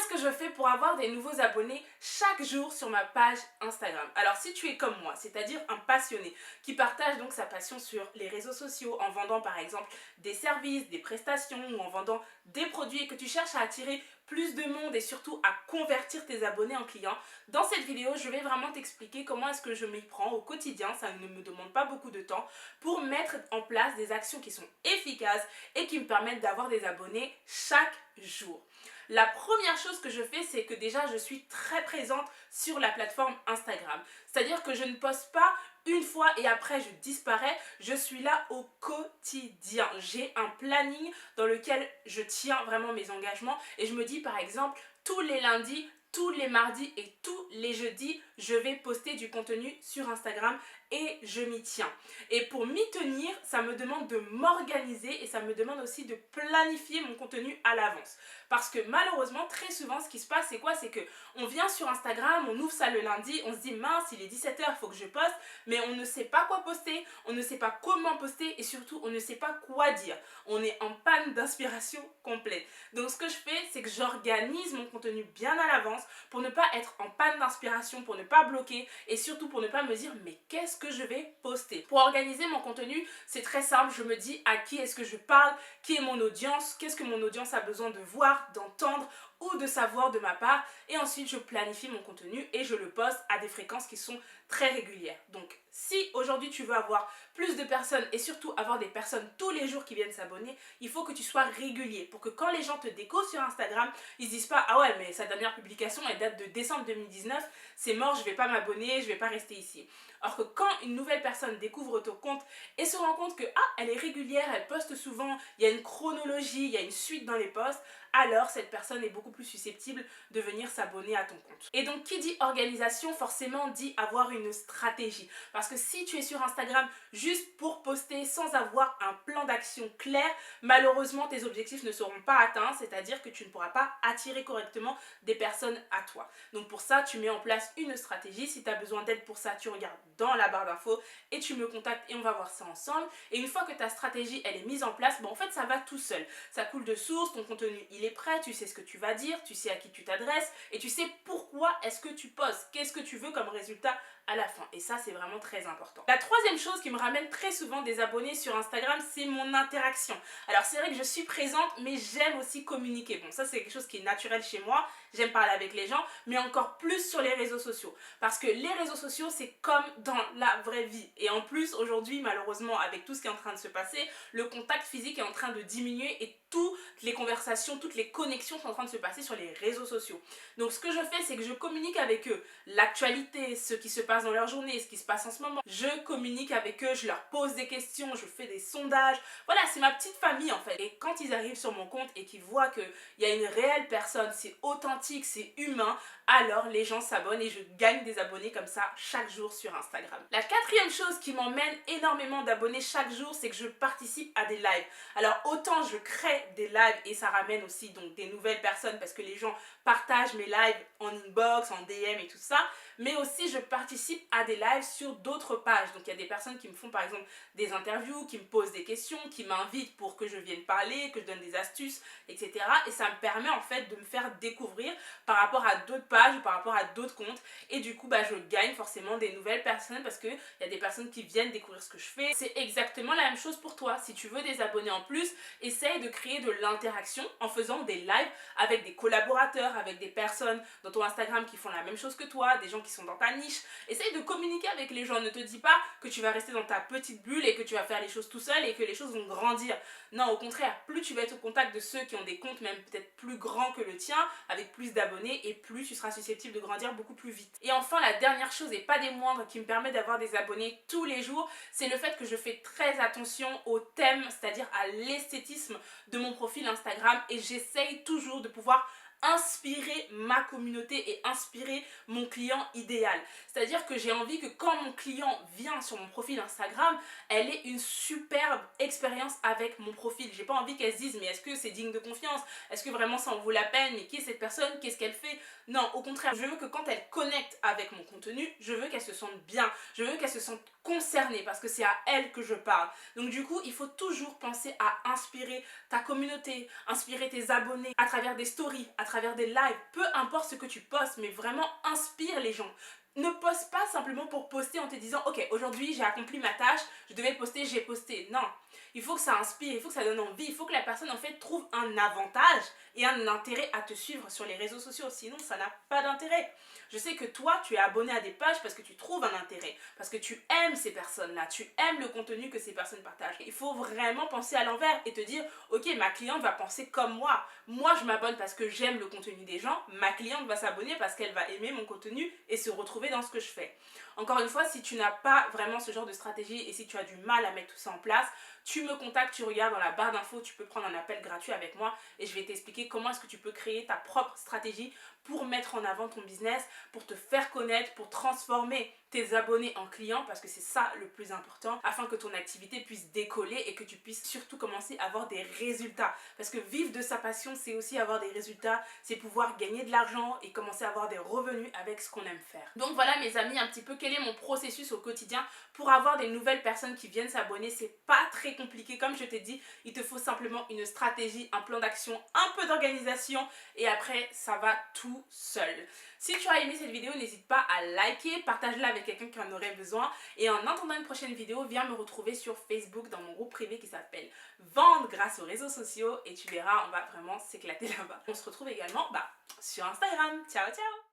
est-ce que je fais pour avoir des nouveaux abonnés chaque jour sur ma page Instagram? Alors si tu es comme moi, c'est-à-dire un passionné qui partage donc sa passion sur les réseaux sociaux en vendant par exemple des services, des prestations ou en vendant des produits et que tu cherches à attirer plus de monde et surtout à convertir tes abonnés en clients, dans cette vidéo je vais vraiment t'expliquer comment est-ce que je m'y prends au quotidien, ça ne me demande pas beaucoup de temps, pour mettre en place des actions qui sont efficaces et qui me permettent d'avoir des abonnés chaque jour. La première chose que je fais, c'est que déjà je suis très présente sur la plateforme Instagram. C'est-à-dire que je ne poste pas une fois et après je disparais, je suis là au quotidien. J'ai un planning dans lequel je tiens vraiment mes engagements et je me dis par exemple tous les lundis, tous les mardis et tous les jeudis, je vais poster du contenu sur Instagram et je m'y tiens. Et pour m'y tenir, ça me demande de m'organiser et ça me demande aussi de planifier mon contenu à l'avance. Parce que malheureusement, très souvent, ce qui se passe, c'est quoi? C'est que on vient sur Instagram, on ouvre ça le lundi, on se dit mince, il est 17h, il faut que je poste, mais on ne sait pas quoi poster, on ne sait pas comment poster et surtout, on ne sait pas quoi dire. On est en panne d'inspiration complète. Donc ce que je fais, c'est que j'organise mon contenu bien à l'avance pour ne pas être en panne d'inspiration, pour ne pas bloquer et surtout pour ne pas me dire mais qu'est-ce que je vais poster. Pour organiser mon contenu, c'est très simple, je me dis à qui est-ce que je parle, qui est mon audience, qu'est-ce que mon audience a besoin de voir, d'entendre ou de savoir de ma part et ensuite je planifie mon contenu et je le poste à des fréquences qui sont très régulières. Donc si aujourd'hui tu veux avoir plus de personnes et surtout avoir des personnes tous les jours qui viennent s'abonner, il faut que tu sois régulier pour que quand les gens te découvrent sur Instagram, ils se disent pas ah ouais mais sa dernière publication elle date de décembre 2019, c'est mort, je vais pas m'abonner, je vais pas rester ici. Alors que quand une nouvelle personne découvre ton compte et se rend compte que ah elle est régulière, elle poste souvent, il y a une chronologie, il y a une suite dans les posts, alors cette personne est beaucoup plus susceptible de venir s'abonner à ton compte. Et donc qui dit organisation forcément dit avoir une stratégie. Parce que si tu es sur Instagram juste pour poster sans avoir un plan d'action clair, malheureusement tes objectifs ne seront pas atteints, c'est-à-dire que tu ne pourras pas attirer correctement des personnes à toi. Donc pour ça, tu mets en place une stratégie. Si tu as besoin d'aide pour ça, tu regardes dans la barre d'infos et tu me contactes et on va voir ça ensemble. Et une fois que ta stratégie elle est mise en place, en fait ça va tout seul. Ça coule de source, ton contenu il est prêt, tu sais ce que tu vas dire, tu sais à qui tu t'adresses et tu sais pourquoi est-ce que tu postes, qu'est-ce que tu veux comme résultat à la fin. Et ça c'est vraiment très important. La troisième chose qui me ramène très souvent des abonnés sur Instagram, c'est mon interaction. Alors c'est vrai que je suis présente mais j'aime aussi communiquer. Bon ça c'est quelque chose qui est naturel chez moi, j'aime parler avec les gens, mais encore plus sur les réseaux sociaux. Parce que les réseaux sociaux c'est comme dans la vraie vie. Et en plus aujourd'hui malheureusement avec tout ce qui est en train de se passer, le contact physique est en train de diminuer et toutes les conversations, toutes les connexions sont en train de se passer sur les réseaux sociaux. Donc ce que je fais, c'est que je communique avec eux l'actualité, ce qui se passe dans leur journée, ce qui se passe en ce moment. Je communique avec eux, je leur pose des questions, je fais des sondages. Voilà, c'est ma petite famille en fait. Et quand ils arrivent sur mon compte et qu'ils voient qu'il y a une réelle personne, c'est authentique, c'est humain, alors les gens s'abonnent et je gagne des abonnés comme ça chaque jour sur Instagram. La quatrième chose qui m'emmène énormément d'abonnés chaque jour, c'est que je participe à des lives. Alors autant je crée des lives et ça ramène aussi donc des nouvelles personnes parce que les gens partagent mes lives en inbox, en DM et tout ça, mais aussi je participe à des lives sur d'autres pages. Donc il y a des personnes qui me font par exemple des interviews, qui me posent des questions, qui m'invitent pour que je vienne parler, que je donne des astuces, etc. Et ça me permet en fait de me faire découvrir par rapport à d'autres pages ou par rapport à d'autres comptes. Et du coup je gagne forcément des nouvelles personnes parce qu'il y a des personnes qui viennent découvrir ce que je fais. C'est exactement la même chose pour toi. Si tu veux des abonnés en plus, essaye de créer de l'interaction en faisant des lives avec des collaborateurs, avec des personnes dans ton Instagram qui font la même chose que toi, des gens qui sont dans ta niche. Essaye de communiquer avec les gens. Ne te dis pas que tu vas rester dans ta petite bulle et que tu vas faire les choses tout seul et que les choses vont grandir. Non, au contraire, plus tu vas être au contact de ceux qui ont des comptes même peut-être plus grands que le tien, avec plus d'abonnés, et plus tu seras susceptible de grandir beaucoup plus vite. Et enfin, la dernière chose, et pas des moindres, qui me permet d'avoir des abonnés tous les jours, c'est le fait que je fais très attention au thème, c'est-à-dire à l'esthétisme de mon profil Instagram, et j'essaye toujours de pouvoir inspirer ma communauté et inspirer mon client idéal. C'est-à-dire que j'ai envie que quand mon client vient sur mon profil Instagram, elle ait une superbe expérience avec mon profil. J'ai pas envie qu'elle se dise mais est-ce que c'est digne de confiance? Est-ce que vraiment ça en vaut la peine? Mais qui est cette personne? Qu'est-ce qu'elle fait? Non, au contraire, je veux que quand elles connectent avec mon contenu, je veux qu'elles se sentent bien, je veux qu'elles se sentent concernées parce que c'est à elles que je parle. Donc du coup, il faut toujours penser à inspirer ta communauté, inspirer tes abonnés à travers des stories, à travers des lives, peu importe ce que tu postes, mais vraiment inspire les gens. Ne poste pas simplement pour poster en te disant ok, aujourd'hui j'ai accompli ma tâche, je devais poster, j'ai posté. Non, il faut que ça inspire, il faut que ça donne envie, il faut que la personne en fait trouve un avantage et un intérêt à te suivre sur les réseaux sociaux, sinon ça n'a pas d'intérêt. Je sais que toi tu es abonné à des pages parce que tu trouves un intérêt, parce que tu aimes ces personnes-là, tu aimes le contenu que ces personnes partagent. Il faut vraiment penser à l'envers et te dire ok, ma cliente va penser comme moi je m'abonne parce que j'aime le contenu des gens, ma cliente va s'abonner parce qu'elle va aimer mon contenu et se retrouver dans ce que je fais. Encore une fois, si tu n'as pas vraiment ce genre de stratégie et si tu as du mal à mettre tout ça en place, tu me contactes, tu regardes dans la barre d'infos, tu peux prendre un appel gratuit avec moi et je vais t'expliquer comment est-ce que tu peux créer ta propre stratégie pour mettre en avant ton business, pour te faire connaître, pour transformer tes abonnés en clients parce que c'est ça le plus important afin que ton activité puisse décoller et que tu puisses surtout commencer à avoir des résultats. Parce que vivre de sa passion, c'est aussi avoir des résultats, c'est pouvoir gagner de l'argent et commencer à avoir des revenus avec ce qu'on aime faire. Donc voilà mes amis, un petit peu quel est mon processus au quotidien pour avoir des nouvelles personnes qui viennent s'abonner. C'est pas très compliqué comme je t'ai dit, il te faut simplement une stratégie, un plan d'action, un peu d'organisation et après ça va tout seul. Si tu as aimé cette vidéo, n'hésite pas à liker, partage-la avec quelqu'un qui en aurait besoin et en attendant une prochaine vidéo, viens me retrouver sur Facebook dans mon groupe privé qui s'appelle Vendre grâce aux réseaux sociaux et tu verras, on va vraiment s'éclater là-bas. On se retrouve également sur Instagram. Ciao ciao.